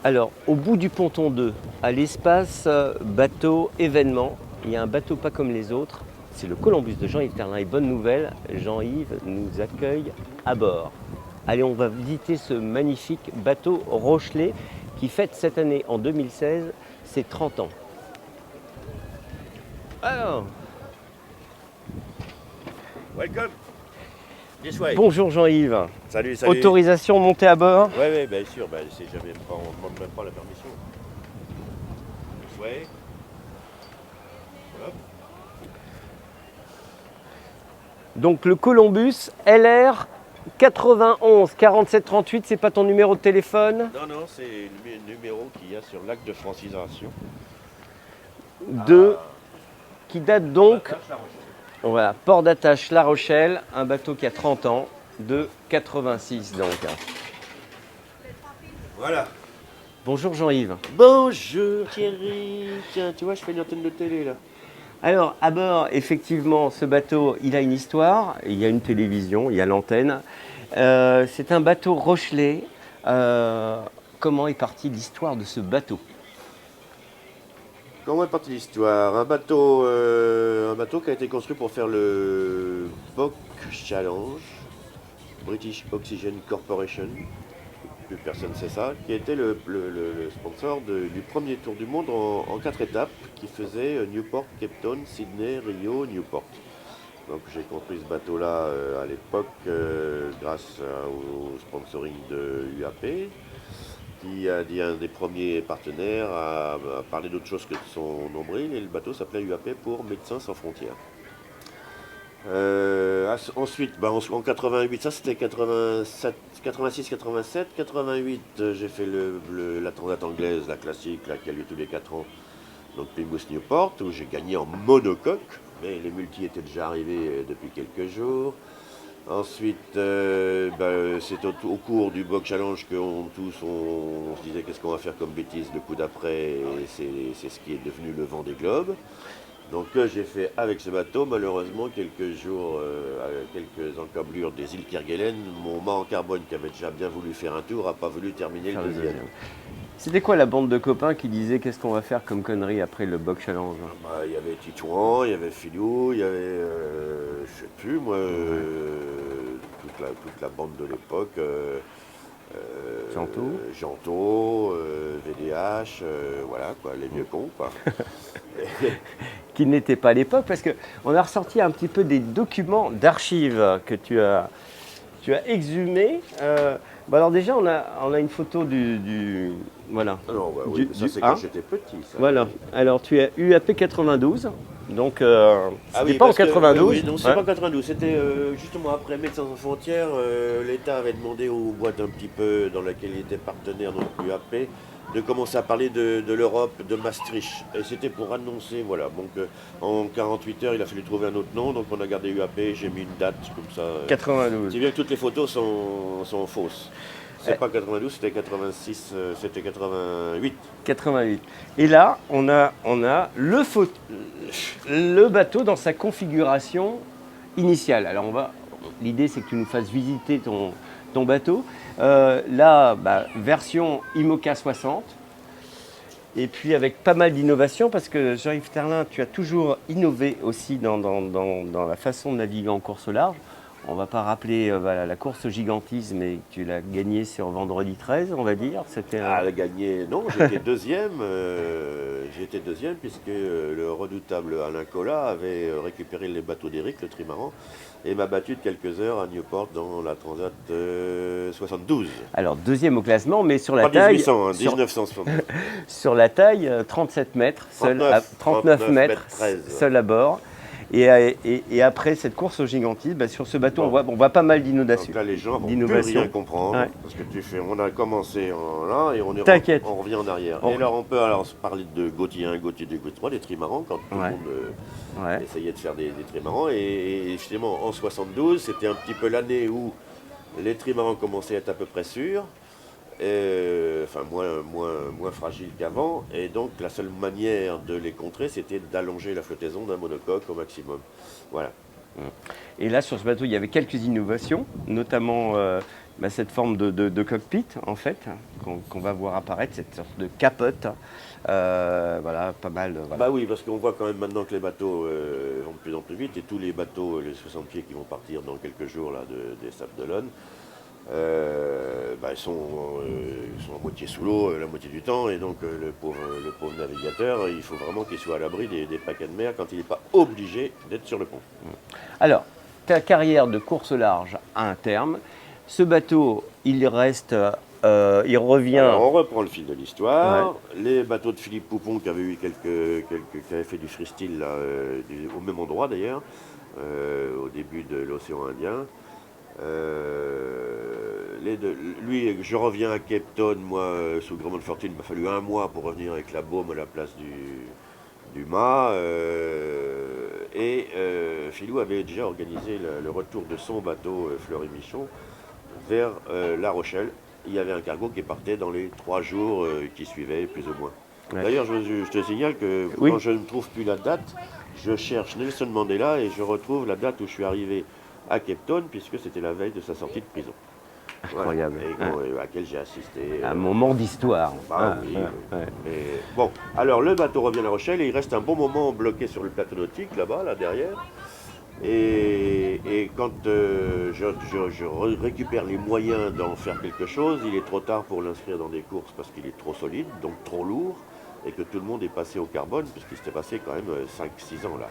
Alors, au bout du ponton 2, à l'espace bateau événement, il y a un bateau pas comme les autres. C'est le Columbus de Jean-Yves Terlin. Et bonne nouvelle, Jean-Yves nous accueille à bord. Allez, on va visiter ce magnifique bateau Rochelet qui fête cette année, en 2016, ses 30 ans. Alors, Welcome. This way. bonjour Jean-Yves. Salut, salut. Autorisation montée à bord? Ouais, bien sûr. C'est jamais pas, on ne demande même pas la permission. This way. Hop. Donc le Columbus LR 91 47 38, c'est pas ton numéro de téléphone? Non, c'est le numéro qu'il y a sur l'acte de francisation. Qui date donc, voilà, port d'attache La Rochelle, un bateau qui a 30 ans, de 86 donc. Voilà. Bonjour Jean-Yves. Bonjour Thierry. Tiens, tu vois, je fais une antenne de télé là. Alors à bord, effectivement, ce bateau, il a une histoire, il y a une télévision, il y a l'antenne. C'est un bateau Rochelet. Comment est partie l'histoire de ce bateau? Comment est partie l'histoire? Un bateau qui a été construit pour faire le Bock Challenge, British Oxygen Corporation. Plus personne ne sait ça, qui était le sponsor du premier tour du monde en 4 étapes, qui faisait Newport, Cape Town, Sydney, Rio, Newport. Donc j'ai construit ce bateau-là à l'époque grâce au sponsoring de UAP, qui a dit un des premiers partenaires à parler d'autre chose que de son nombril, et le bateau s'appelait UAP pour Médecins sans frontières. Ensuite, en 88, ça c'était 87, 86, 87, 88, j'ai fait la transat anglaise, la classique, là, qui a lieu tous les 4 ans, donc Plymouth Newport, où j'ai gagné en monocoque, mais les multis étaient déjà arrivés depuis quelques jours. Ensuite, c'est au cours du Bock Challenge qu'on on se disait qu'est-ce qu'on va faire comme bêtise le coup d'après, et c'est ce qui est devenu le Vendée Globe. Donc j'ai fait avec ce bateau, malheureusement, quelques jours, quelques encablures des îles Kerguelen. Mon mât en carbone, qui avait déjà bien voulu faire un tour, n'a pas voulu terminer le deuxième. C'était quoi la bande de copains qui disait qu'est-ce qu'on va faire comme connerie après le Bock Challenge? Il y avait Titouan, il y avait Filou, il y avait, je sais plus moi, toute la bande de l'époque. Janto, VDH, voilà quoi, les vieux cons quoi. Qui n'était pas à l'époque, parce qu'on a ressorti un petit peu des documents d'archives que tu as exhumés. Alors déjà, on a une photo voilà. Alors, oui, ça c'est quand j'étais petit. Ça. Voilà. Alors tu es UAP 92, donc c'était pas en parce 92. Oui, non, c'est pas en 92. C'était justement après Médecins sans frontières. L'État avait demandé aux boîtes un petit peu dans lesquelles il était partenaire, donc l'UAP, de commencer à parler de l'Europe, de Maastricht. Et c'était pour annoncer, voilà. Donc en 48 heures, il a fallu trouver un autre nom. Donc on a gardé UAP, j'ai mis une date comme ça. 92. C'est bien que toutes les photos sont fausses. C'est pas 92, c'était 86, c'était 88. 88. Et là, on a le bateau dans sa configuration initiale. Alors l'idée c'est que tu nous fasses visiter ton bateau. Là, version IMOCA 60. Et puis avec pas mal d'innovations, parce que Jean-Yves Terlin, tu as toujours innové aussi dans la façon de naviguer en course au large. On ne va pas rappeler la course au gigantisme, et tu l'as gagnée sur vendredi 13, on va dire. Gagné, non, j'étais deuxième. J'étais deuxième puisque le redoutable Alain Collat avait récupéré les bateaux d'Éric, le trimaran, et m'a battu de quelques heures à Newport dans la Transat 72. Alors deuxième au classement, mais sur la pas taille... 1800, 1972. Sur la taille, 37 mètres, 39 mètres, 13. seul à bord. Et après cette course au gigantisme, sur ce bateau, on voit pas mal d'innovations. Donc là, les gens vont plus rien comprendre. Ouais. Parce que on a commencé là et on revient en arrière. Et alors, on peut se parler de Gauthier 1, Gauthier 2, Gauthier 3, des trimarans, quand tout le monde essayait de faire des trimarans. Et justement, en 72, c'était un petit peu l'année où les trimarans commençaient à être à peu près sûrs. Moins fragile qu'avant, et donc la seule manière de les contrer, c'était d'allonger la flottaison d'un monocoque au maximum. Voilà. Et là, sur ce bateau, il y avait quelques innovations, notamment cette forme de cockpit, en fait, qu'on va voir apparaître, cette sorte de capote. Voilà, pas mal. Voilà. Bah oui, parce qu'on voit quand même maintenant que les bateaux vont de plus en plus vite, et tous les bateaux, les 60 pieds qui vont partir dans quelques jours là, des Sables d'Olonne, ils sont à moitié sous l'eau la moitié du temps, et donc le pauvre navigateur, il faut vraiment qu'il soit à l'abri des paquets de mer quand il n'est pas obligé d'être sur le pont. Alors, ta carrière de course large a un terme. Ce bateau, il reste, il revient. Alors, on reprend le fil de l'histoire. Ouais. Les bateaux de Philippe Poupon qui avaient eu qui avaient fait du freestyle là, au même endroit d'ailleurs, au début de l'océan Indien. Lui, je reviens à Cape Town, moi, sous Grande Fortune, il m'a fallu 1 mois pour revenir avec la baume à la place du mât. Philou avait déjà organisé le retour de son bateau Fleury-Michon vers La Rochelle. Il y avait un cargo qui partait dans les 3 jours qui suivaient, plus ou moins. Ouais. D'ailleurs, je te signale que quand je ne trouve plus la date, je cherche Nelson Mandela et je retrouve la date où je suis arrivé à Cape Town, puisque c'était la veille de sa sortie de prison. Incroyable. Voilà, à laquelle j'ai assisté. Un moment d'histoire. Oui. Mais, bon, alors le bateau revient à La Rochelle et il reste un bon moment bloqué sur le plateau nautique, là-bas, là derrière. Et quand je récupère les moyens d'en faire quelque chose, il est trop tard pour l'inscrire dans des courses parce qu'il est trop solide, donc trop lourd, et que tout le monde est passé au carbone, puisqu'il s'était passé quand même 5-6 ans là.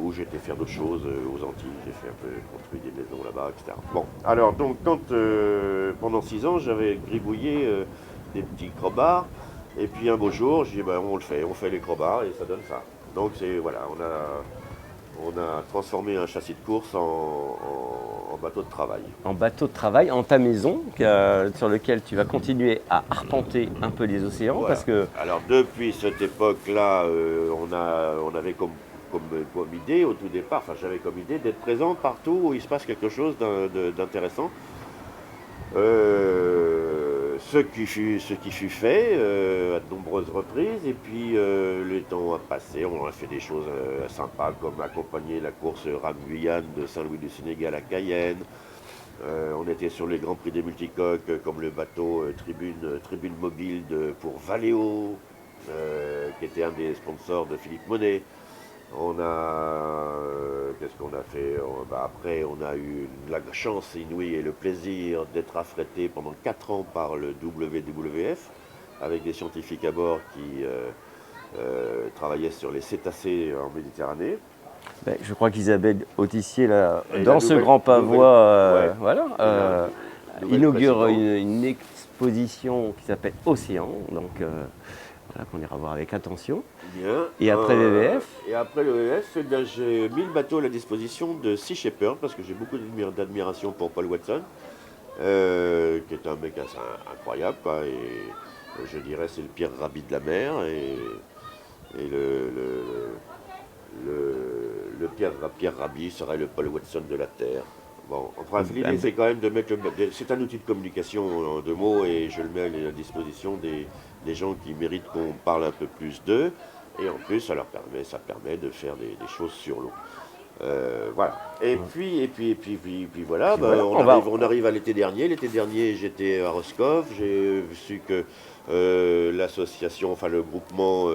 Où j'étais faire d'autres choses aux Antilles, j'ai fait un peu construire des maisons là-bas, etc. Bon, alors donc pendant 6 ans, j'avais gribouillé des petits crobards, et puis un beau jour, j'ai dit on fait les crobards et ça donne ça. Donc voilà, on a transformé un châssis de course en bateau de travail. En bateau de travail, en ta maison, sur lequel tu vas continuer à arpenter un peu les océans. Voilà. Parce que... Alors depuis cette époque-là, on avait comme idée au tout départ, j'avais comme idée d'être présent partout où il se passe quelque chose d'intéressant. Ce qui fut fait à de nombreuses reprises, et puis le temps a passé, on a fait des choses sympas comme accompagner la course Rame-Guyane de Saint-Louis du Sénégal à Cayenne. On était sur les grands prix des multicoques comme le bateau Tribune Mobile pour Valeo, qui était un des sponsors de Philippe Monet. Qu'est-ce qu'on a fait? Après, on a eu la chance inouïe et le plaisir d'être affrété pendant 4 ans par le WWF, avec des scientifiques à bord qui travaillaient sur les cétacés en Méditerranée. Je crois qu'Isabelle Autissier, là, dans ce grand pavois, inaugure une exposition qui s'appelle Océan. Donc, voilà, qu'on ira voir avec attention. Bien. Et après le WWF Et après le WWF, j'ai mis le bateau à la disposition de Sea Shepherd, parce que j'ai beaucoup d'admiration pour Paul Watson, qui est un mec assez incroyable, quoi, et je dirais c'est le Pierre Rabhi de la mer, et le Pierre Rabhi serait le Paul Watson de la terre. Bon, enfin, l'idée c'est quand même de mettre c'est un outil de communication de mots, et je le mets à la disposition des gens qui méritent qu'on parle un peu plus d'eux, et en plus ça permet de faire des choses sur l'eau. Voilà. Et puis voilà, on arrive à l'été dernier. L'été dernier, j'étais à Roscoff, j'ai su que l'association, le groupement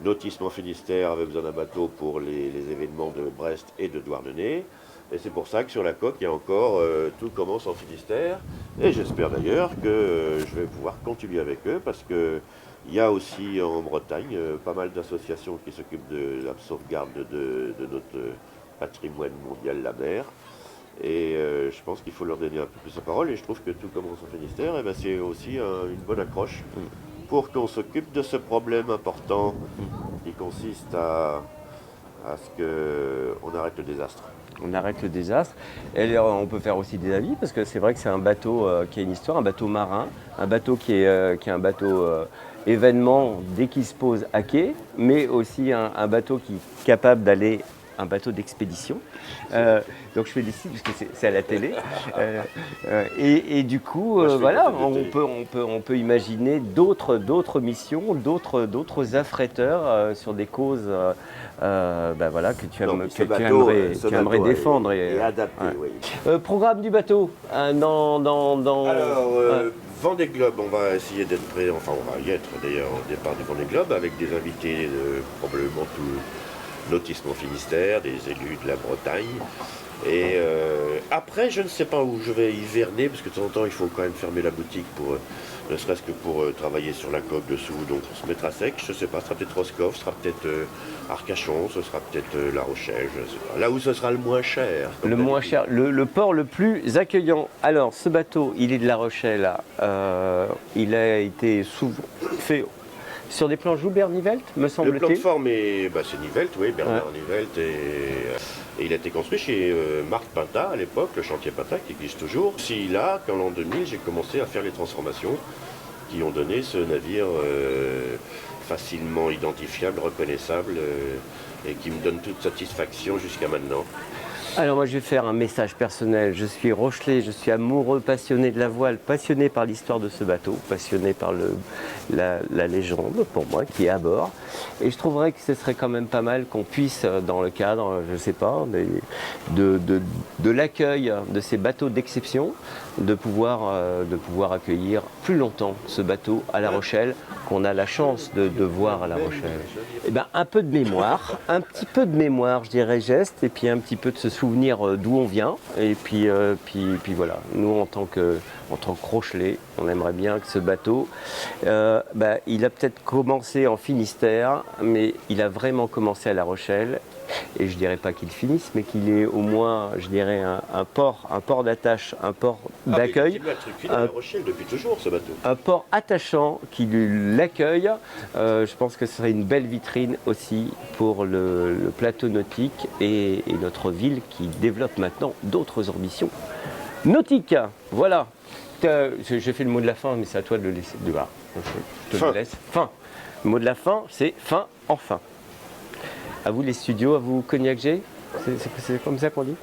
Nautisme en Finistère avait besoin d'un bateau pour les événements de Brest et de Douarnenez. Et c'est pour ça que sur la coque, il y a encore tout commence en Finistère. Et j'espère d'ailleurs que je vais pouvoir continuer avec eux, parce qu'il y a aussi en Bretagne pas mal d'associations qui s'occupent de la sauvegarde de notre patrimoine mondial, la mer. Et je pense qu'il faut leur donner un peu plus la parole. Et je trouve que tout commence en Finistère, et c'est aussi une bonne accroche pour qu'on s'occupe de ce problème important qui consiste à ce qu'on arrête le désastre. On arrête le désastre. Et on peut faire aussi des avis, parce que c'est vrai que c'est un bateau qui a une histoire, un bateau marin, un bateau qui est un bateau événement dès qu'il se pose à quai, mais aussi un bateau qui est capable d'aller un bateau d'expédition. Donc je fais des sites parce que c'est à la télé. Et du coup, Moi, je fais voilà, des bateaux de on peut imaginer d'autres missions, d'autres affréteurs sur des causes voilà, que tu, Donc, ce que tu bateau, aimerais, ce tu aimerais bateau défendre. est adapté, ouais. oui. Programme du bateau, Alors, ouais. Vendée Globe, on va essayer d'être prêt, enfin on va y être d'ailleurs au départ du Vendée Globe, avec des invités de probablement tout lotissement Finistère, des élus de la Bretagne. Et après, je ne sais pas où je vais hiverner, parce que de temps en temps, il faut quand même fermer la boutique pour, ne serait-ce que pour travailler sur la coque dessous, donc on se mettra sec, je ne sais pas, ce sera peut-être Roscoff, ce sera peut-être Arcachon, ce sera peut-être La Rochelle, je ne sais pas. Là où ce sera le moins cher. Le moins cher, le port le plus accueillant. Alors, ce bateau, il est de La Rochelle. Il a été souvent fait sur des planches Joubert-Nivelt, me Le semble-t-il. plan de forme, c'est Nivelt, oui, Bernard Nivelt, et il a été construit chez Marc Pintat à l'époque, le chantier Pintat qui existe toujours. C'est là qu'en l'an 2000, j'ai commencé à faire les transformations qui ont donné ce navire facilement identifiable, reconnaissable, et qui me donne toute satisfaction jusqu'à maintenant. Alors moi je vais faire un message personnel, je suis rochelais, je suis amoureux, passionné de la voile, passionné par l'histoire de ce bateau, passionné par la légende pour moi qui est à bord. Et je trouverais que ce serait quand même pas mal qu'on puisse, dans le cadre, je sais pas, de l'accueil de ces bateaux d'exception, de pouvoir accueillir plus longtemps ce bateau à La Rochelle, qu'on a la chance de voir à La Rochelle. Eh ben, un peu de mémoire, un petit peu de mémoire, je dirais geste, et puis un petit peu de se souvenir d'où on vient. Et puis voilà, nous en tant que Rochelais, on aimerait bien que ce bateau, il a peut-être commencé en Finistère, mais il a vraiment commencé à La Rochelle. Et je dirais pas qu'il finisse, mais qu'il ait au moins, je dirais, un port d'attache, un port d'accueil. Il doit être à La Rochelle depuis toujours, ce bateau. Un port attachant qui l'accueille. Je pense que ce serait une belle vitrine aussi pour le plateau nautique et notre ville qui développe maintenant d'autres ambitions nautiques. Voilà. J'ai fait le mot de la fin, mais c'est à toi de le laisser. Voilà. Je te le laisse. Fin. Le mot de la fin, c'est fin, enfin. À vous les studios, à vous Cognac G. C'est comme ça qu'on dit ?